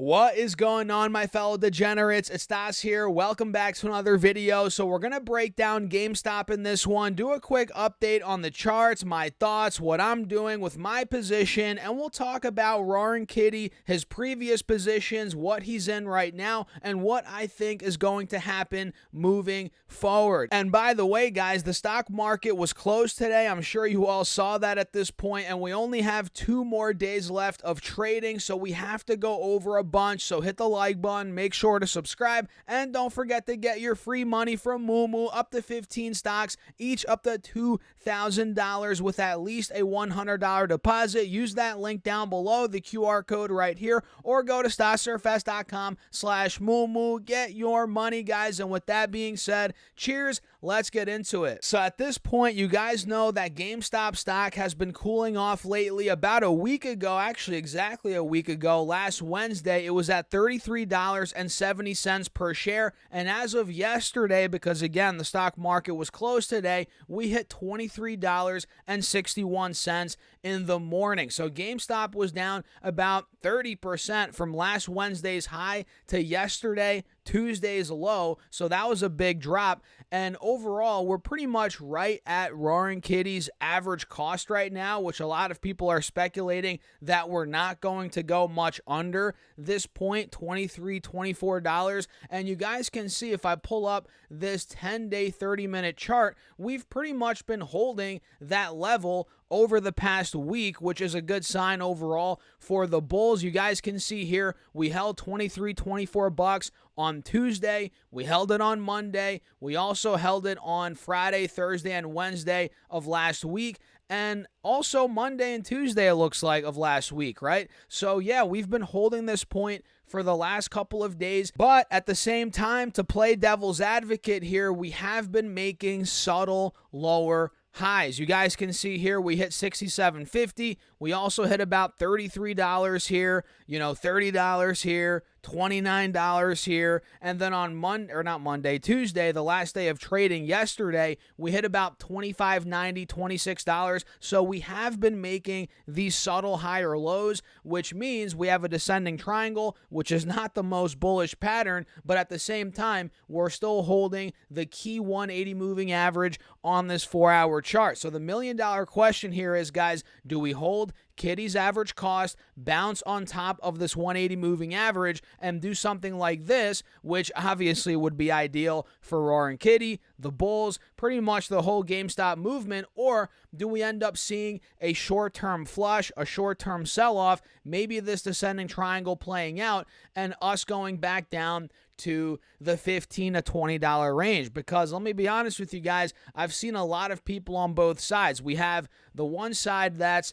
What is going on, my fellow degenerates? It's Das here. Welcome back to another video. So we're going to break down GameStop in this one, do a quick update on the charts, my thoughts, what I'm doing with my position, and we'll talk about Roaring Kitty, his previous positions, what he's in right now, and what I think is going to happen moving forward. And by the way, guys, the stock market was closed today. I'm sure you all saw that at this point, and we only have 2 more days left of trading, so we have to go over a bunch. So hit the like button, make sure to subscribe, and don't forget to get your free money from Moo up to 15 stocks, each up to $2,000 with at least a $100 deposit. Use that link down below, the QR code right here, or go to StockSurfS.com/Moo. Get your money, guys. And with that being said, cheers. Let's get into it. So at this point, you guys know that GameStop stock has been cooling off lately. About a week ago, actually exactly a week ago, last Wednesday, it was at $33.70 per share. And as of yesterday, because again, the stock market was closed today, we hit $23.61 in the morning. So GameStop was down about 30% from last Wednesday's high to yesterday, Tuesday's low. So that was a big drop. And overall, we're pretty much right at Roaring Kitty's average cost right now, which a lot of people are speculating that we're not going to go much under this point, $23, $24. And you guys can see if I pull up this 10-day, 30-minute chart, we've pretty much been holding that level over the past week, which is a good sign overall for the bulls. You guys can see here, we held 23, 24 bucks on Tuesday. We held it on Monday. We also held it on Friday, Thursday, and Wednesday of last week. And also Monday and Tuesday, it looks like, of last week, right? So yeah, we've been holding this point for the last couple of days. But at the same time, to play devil's advocate here, we have been making subtle lower highs. You guys can see here we hit $67.50. We also hit about $33 here, $30 here, $29 here, and then on Tuesday, the last day of trading yesterday, we hit about $25.90, $26. So we have been making these subtle higher lows, which means we have a descending triangle, which is not the most bullish pattern, but at the same time, we're still holding the key 180 moving average on this 4-hour chart. So the million-dollar question here is, guys, do we hold Kitty's average cost, bounce on top of this 180 moving average, and do something like this, which obviously would be ideal for Roaring Kitty, the bulls, pretty much the whole GameStop movement? Or do we end up seeing a short-term flush, a short-term sell-off, maybe this descending triangle playing out, and us going back down to the $15 to $20 range? Because let me be honest with you guys, I've seen a lot of people on both sides. We have the one side that's,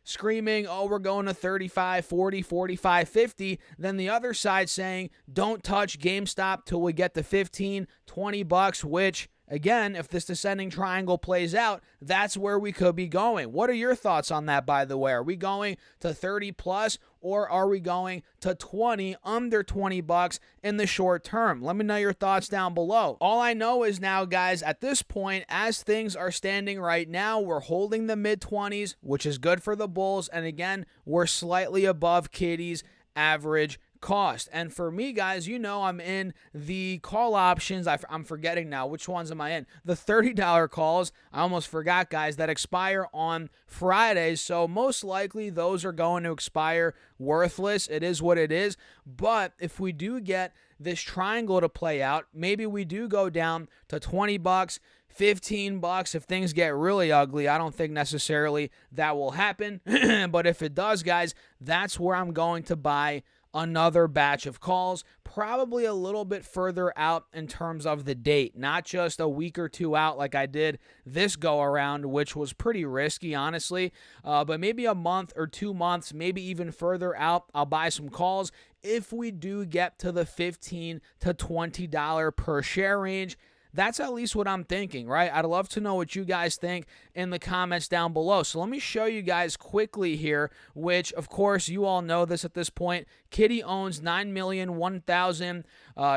screaming, oh, we're going to 35, 40, 45, 50. Then the other side saying, don't touch GameStop till we get to 15, 20 bucks, which, again, if this descending triangle plays out, that's where we could be going. What are your thoughts on that, by the way? Are we going to 30 plus, or are we going to 20, under 20 bucks in the short term? Let me know your thoughts down below. All I know is now, guys, at this point, as things are standing right now, we're holding the mid-20s, which is good for the bulls. And again, we're slightly above Kitty's average cost. And for me, guys, I'm in the call options. I'm forgetting now. Which ones am I in? The $30 calls. I almost forgot, guys, that expire on Fridays. So most likely those are going to expire worthless. It is what it is. But if we do get this triangle to play out, maybe we do go down to 20 bucks, 15 bucks if things get really ugly. I don't think necessarily that will happen. But if it does, guys, that's where I'm going to buy another batch of calls, probably a little bit further out in terms of the date, not just a week or two out like I did this go around, which was pretty risky, honestly, but maybe a month or 2 months, maybe even further out, I'll buy some calls if we do get to the $15 to $20 per share range. That's at least what I'm thinking, right? I'd love to know what you guys think in the comments down below. So let me show you guys quickly here, which, of course, you all know this at this point. Kitty owns 9,001,000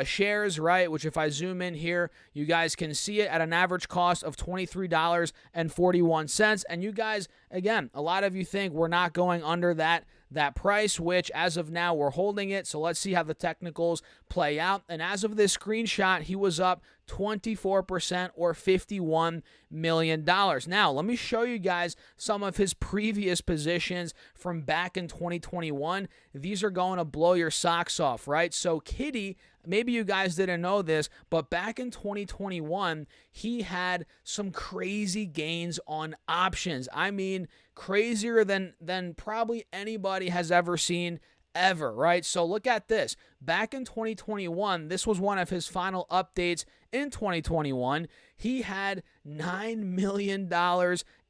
shares, right? Which if I zoom in here, you guys can see it at an average cost of $23.41. And you guys, again, a lot of you think we're not going under that that price, which as of now we're holding it. So let's see how the technicals play out. And as of this screenshot, he was up 24% or $51 million. Now, let me show you guys some of his previous positions from back in 2021. These are going to blow your socks off, right? So Kitty, maybe you guys didn't know this, but back in 2021, he had some crazy gains on options. I mean, crazier than probably anybody has ever seen ever, right? So look at this. Back in 2021, this was one of his final updates in 2021. He had $9 million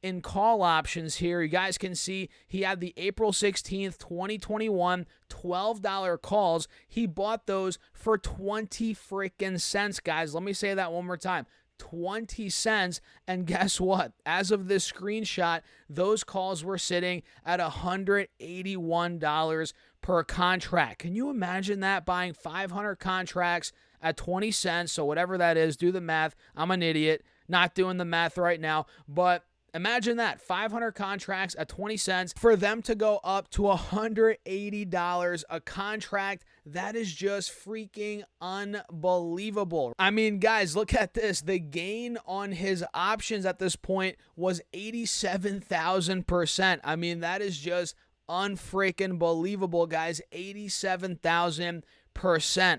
in call options here. You guys can see he had the April 16th, 2021 $12 calls. He bought those for 20 freaking cents, guys. Let me say that one more time. 20 cents. And guess what? As of this screenshot, those calls were sitting at $181 per contract. Can you imagine that? Buying 500 contracts at 20 cents. So whatever that is, do the math. I'm an idiot, not doing the math right now, but imagine that, 500 contracts at 20 cents for them to go up to $180 a contract. That is just freaking unbelievable. I mean, guys, look at this. The gain on his options at this point was 87,000%. I mean, that is just unfreaking believable, guys. 87,000%,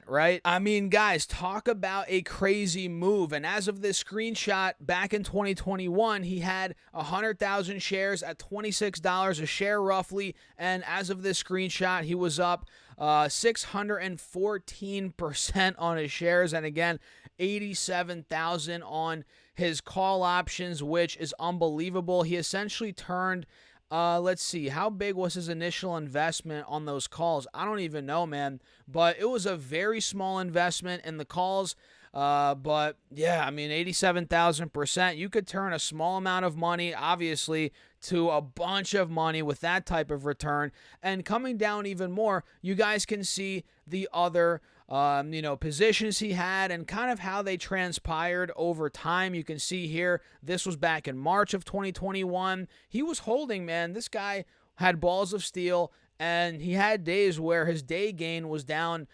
right? I mean, guys, talk about a crazy move. And as of this screenshot, back in 2021, he had 100,000 shares at $26 a share roughly. And as of this screenshot, he was up 614% on his shares. And again, 87,000 on his call options, which is unbelievable. He essentially turned let's see, how big was his initial investment on those calls? I don't even know, man, but it was a very small investment in the calls. But yeah, I mean, 87,000%. You could turn a small amount of money, obviously, to a bunch of money with that type of return. And coming down even more, you guys can see the other positions he had and kind of how they transpired over time. You can see here, this was back in March of 2021. He was holding, man. This guy had balls of steel, and he had days where his day gain was down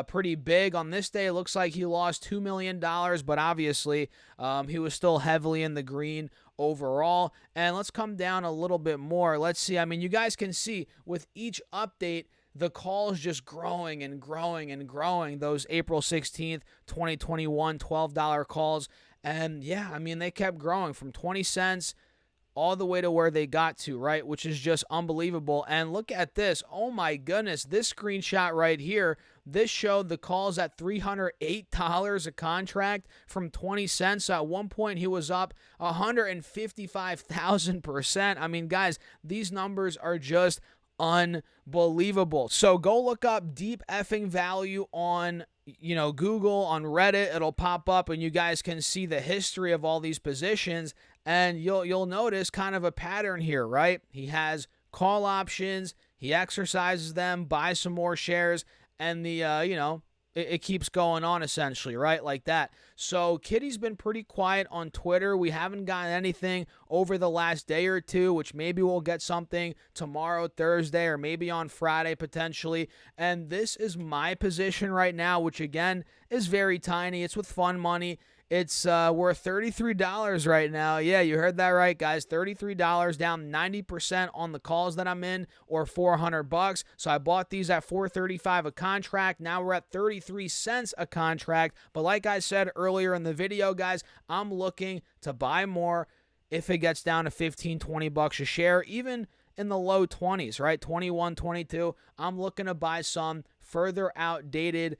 pretty big. On this day, it looks like he lost $2 million, but obviously he was still heavily in the green overall. And let's come down a little bit more. Let's see. I mean, you guys can see with each update, the calls just growing and growing and growing. Those April 16th, 2021 $12 calls. And yeah, I mean, they kept growing from 20 cents all the way to where they got to, right? Which is just unbelievable. And look at this. Oh my goodness. This screenshot right here, this showed the calls at $308 a contract from 20 cents. So at one point, he was up 155,000%. I mean, guys, these numbers are just unbelievable. So go look up deep effing value on Google, on Reddit. It'll pop up and you guys can see the history of all these positions, and you'll notice kind of a pattern here, right? He has call options, he exercises them, buys some more shares, and it keeps going on essentially, right? Like that. So Kitty's been pretty quiet on Twitter. We haven't gotten anything over the last day or two, which maybe we'll get something tomorrow, Thursday, or maybe on Friday potentially. And this is my position right now, which again is very tiny. It's with fun money. It's worth $33 right now. Yeah, you heard that right, guys. $33, down 90% on the calls that I'm in, or $400. So I bought these at $4.35 a contract. Now we're at 33 cents a contract. But like I said earlier in the video, guys, I'm looking to buy more if it gets down to 15, 20 bucks a share, even in the low 20s, right? 21, 22. I'm looking to buy some further outdated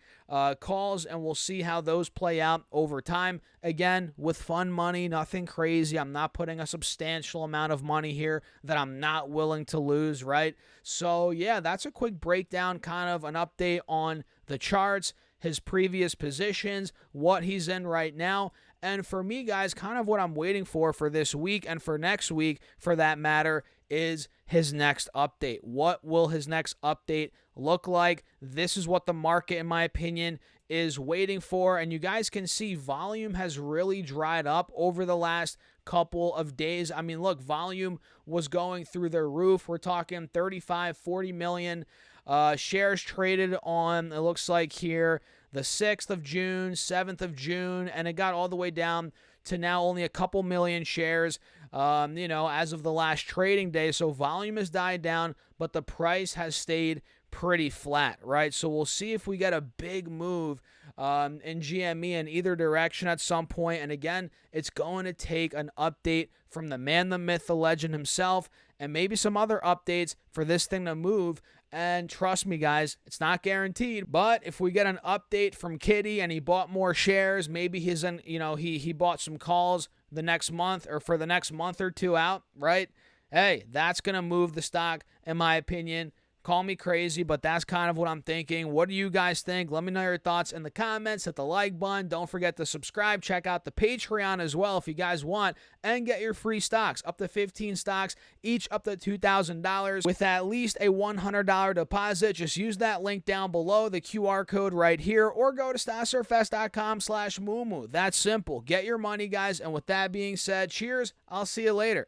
calls, and we'll see how those play out over time. Again, with fun money, nothing crazy. I'm not putting a substantial amount of money here that I'm not willing to lose, right? So yeah, that's a quick breakdown, kind of an update on the charts, his previous positions, what he's in right now. And for me, guys, kind of what I'm waiting for this week and for next week, for that matter, is his next update. What will his next update look like? This is what the market, in my opinion, is waiting for. And you guys can see volume has really dried up over the last couple of days. I mean, look, volume was going through the roof. We're talking 35, 40 million shares traded on, it looks like here, the 6th of June, 7th of June, and it got all the way down to now only a couple million shares, as of the last trading day. So volume has died down, but the price has stayed pretty flat, right? So we'll see if we get a big move in GME in either direction at some point. And again, it's going to take an update from the man, the myth, the legend himself, and maybe some other updates for this thing to move. And trust me, guys, it's not guaranteed. But if we get an update from Kitty and he bought more shares, maybe he bought some calls the next month or for the next month or two out, right? Hey, that's going to move the stock, in my opinion. Call me crazy, but that's kind of what I'm thinking. What do you guys think? Let me know your thoughts in the comments. Hit the like button. Don't forget to subscribe. Check out the Patreon as well if you guys want, and get your free stocks. Up to 15 stocks, each up to $2,000 with at least a $100 deposit. Just use that link down below, the QR code right here, or go to StockSurfest.com/Moomoo. That's simple. Get your money, guys. And with that being said, cheers. I'll see you later.